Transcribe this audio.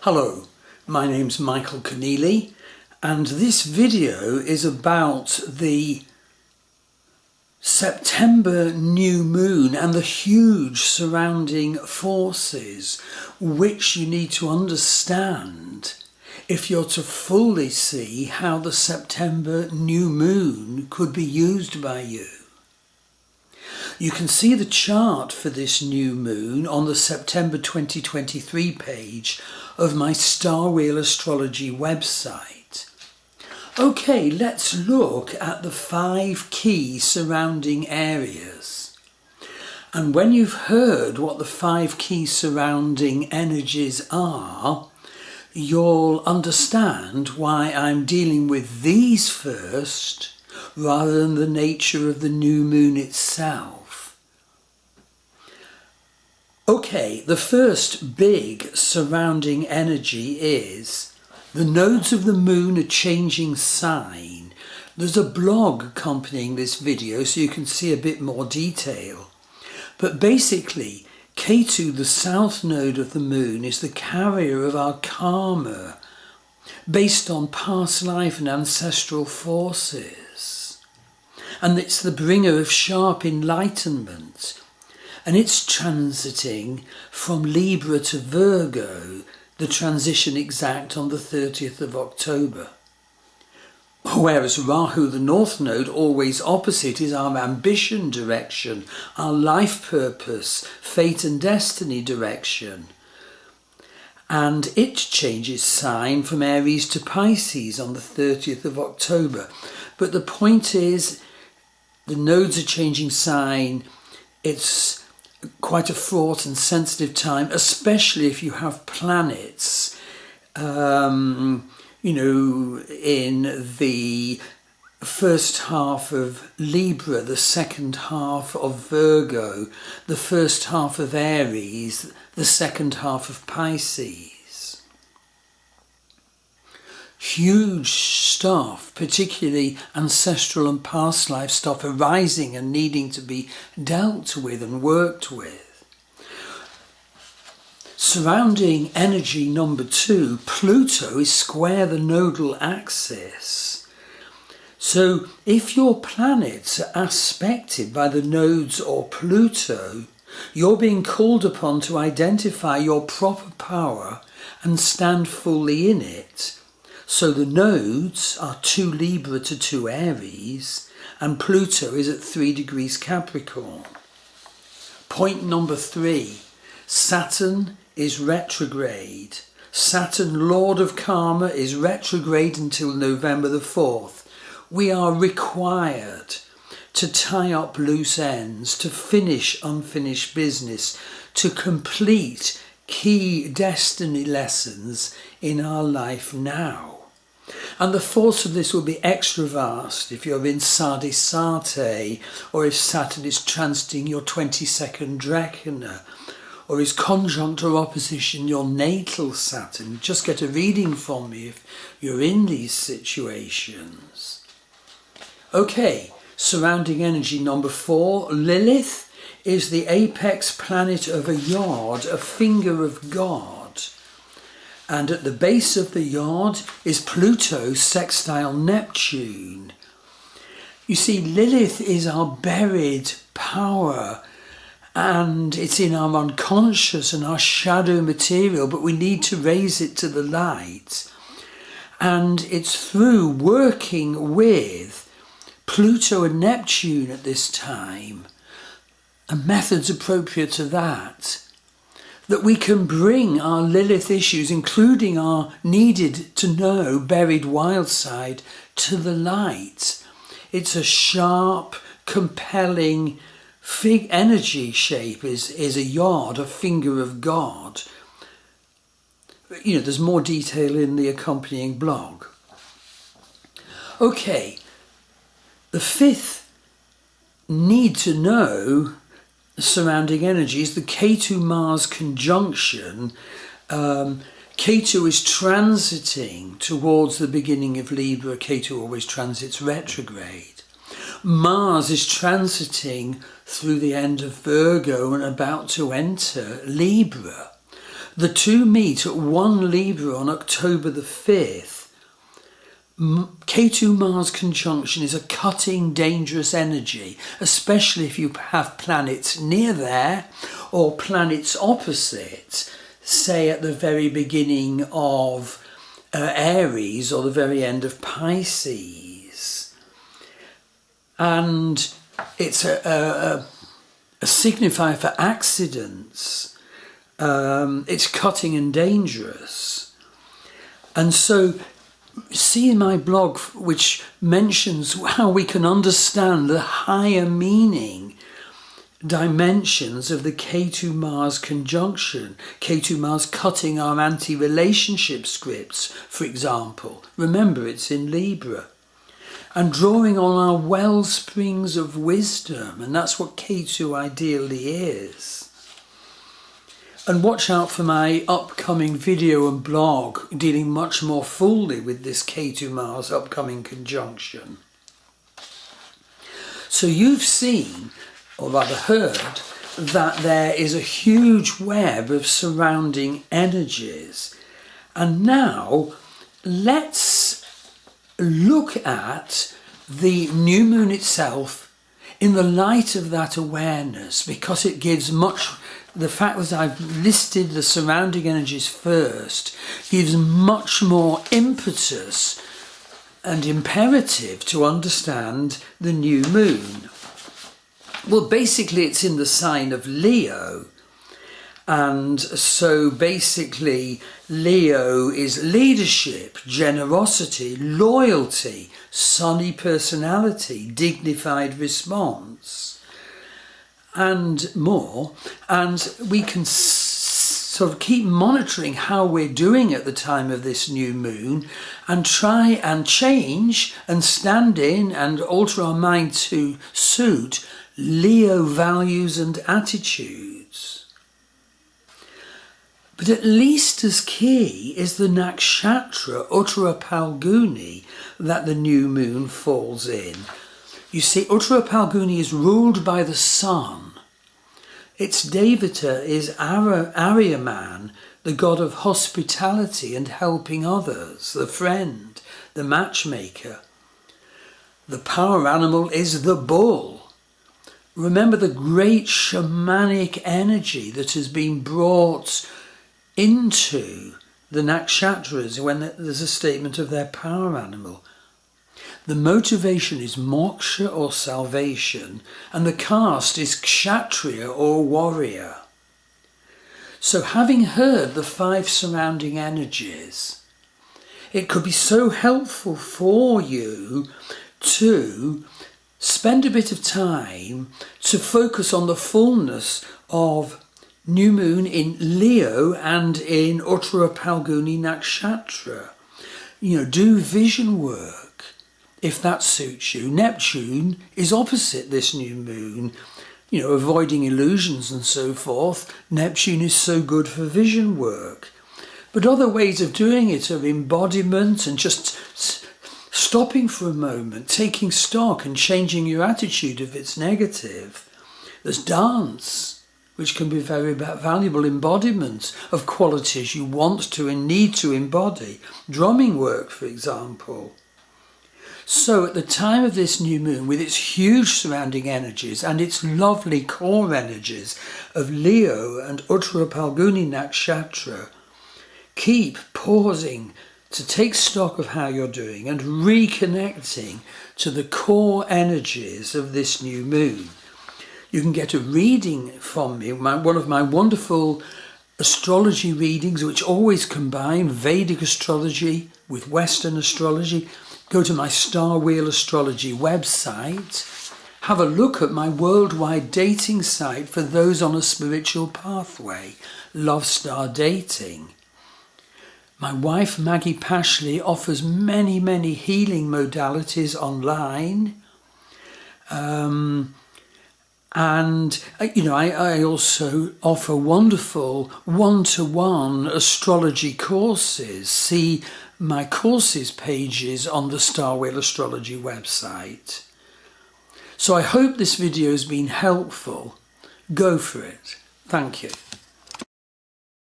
Hello, my name's Michael Conneely, and this video is about the September new moon and the huge surrounding forces which you need to understand if you're to fully see how the September new moon could be used by you. You can see the chart for this new moon on the September 2023 page of my Star Wheel Astrology website. Okay, let's look at the 5 key surrounding areas. And when you've heard what the 5 key surrounding energies are, you'll understand why I'm dealing with these first rather than the nature of the new moon itself. Okay, the first big surrounding energy is the nodes of the moon are changing sign. There's a blog accompanying this video so you can see a bit more detail. But basically, Ketu, the south node of the moon, is the carrier of our karma based on past life and ancestral forces. And it's the bringer of sharp enlightenment. And it's transiting from Libra to Virgo, the transition exact on the 30th of October. Whereas Rahu, the north node, always opposite, is our ambition direction, our life purpose, fate and destiny direction. And it changes sign from Aries to Pisces on the 30th of October. But the point is, the nodes are changing sign. It's quite a fraught and sensitive time, especially if you have planets, in the first half of Libra, the second half of Virgo, the first half of Aries, the second half of Pisces. Huge stuff, particularly ancestral and past life stuff arising and needing to be dealt with and worked with. Surrounding energy number 2, Pluto is square the nodal axis. So if your planets are aspected by the nodes or Pluto, you're being called upon to identify your proper power and stand fully in it. So the nodes are 2 Libra to 2 Aries, and Pluto is at 3 degrees Capricorn. Point number 3, Saturn is retrograde. Saturn, Lord of Karma, is retrograde until November the 4th. We are required to tie up loose ends, to finish unfinished business, to complete key destiny lessons in our life now. And the force of this will be extra vast if you're in Sadisate, or if Saturn is transiting your 22nd Dracana, or is conjunct or opposition your natal Saturn. Just get a reading from me if you're in these situations. Okay, surrounding energy number 4, Lilith is the apex planet of a yard, a finger of God. And at the base of the yard is Pluto sextile Neptune. You see, Lilith is our buried power, and it's in our unconscious and our shadow material, but we need to raise it to the light. And it's through working with Pluto and Neptune at this time, and methods appropriate to that we can bring our Lilith issues, including our needed to know buried wild side, to the light. It's a sharp, compelling energy shape is a yard, a finger of God. There's more detail in the accompanying blog. Okay, the 5th need to know surrounding energies, the Ketu-Mars conjunction. Ketu is transiting towards the beginning of Libra. Ketu always transits retrograde. Mars is transiting through the end of Virgo and about to enter Libra. the two meet at 1 Libra on October the 5th. Ketu Mars conjunction is a cutting, dangerous energy, especially if you have planets near there or planets opposite, say at the very beginning of Aries or the very end of Pisces. And it's a signifier for accidents. It's cutting and dangerous. And so see in my blog, which mentions how we can understand the higher meaning dimensions of the Ketu-Mars conjunction. Ketu-Mars cutting our anti-relationship scripts, for example. Remember, it's in Libra. And drawing on our well springs of wisdom, and that's what Ketu ideally is. And watch out for my upcoming video and blog dealing much more fully with this Ketu-Mars upcoming conjunction. So you've seen, or rather heard, that there is a huge web of surrounding energies. And now let's look at the new moon itself in the light of that awareness, because it gives much. The fact that I've listed the surrounding energies first gives much more impetus and imperative to understand the new moon. Well, basically it's in the sign of Leo. And so basically Leo is leadership, generosity, loyalty, sunny personality, dignified response, and more. And we can sort of keep monitoring how we're doing at the time of this new moon and try and change and stand in and alter our mind to suit Leo values and attitudes. But at least as key is the nakshatra UttaraPhalguni that the new moon falls in. You see, UttaraPhalguni is ruled by the sun. Its devata is Aryaman, the god of hospitality and helping others, the friend, the matchmaker. The power animal is the bull. Remember the great shamanic energy that has been brought into the nakshatras when there's a statement of their power animal. The motivation is moksha or salvation, and the caste is kshatriya or warrior. So having heard the 5 surrounding energies, it could be so helpful for you to spend a bit of time to focus on the fullness of new moon in Leo and in UttaraPhalguni Nakshatra. Do vision work. If that suits you. Neptune is opposite this new moon, avoiding illusions and so forth. Neptune is so good for vision work. But other ways of doing it are embodiment and just stopping for a moment, taking stock and changing your attitude if it's negative. There's dance, which can be very valuable embodiment of qualities you want to and need to embody. Drumming work, for example. So at the time of this new moon, with its huge surrounding energies and its lovely core energies of Leo and UttaraPhalguni Nakshatra, keep pausing to take stock of how you're doing and reconnecting to the core energies of this new moon. You can get a reading from me, one of my wonderful astrology readings, which always combine Vedic astrology with Western astrology. Go to my Star Wheel Astrology website. Have a look at my worldwide dating site for those on a spiritual pathway, Love Star Dating. My wife, Maggie Pashley, offers many, many healing modalities online. I also offer wonderful one-to-one astrology courses. See my courses pages on the Star Wheel Astrology website. So I hope this video has been helpful. Go for it. Thank you.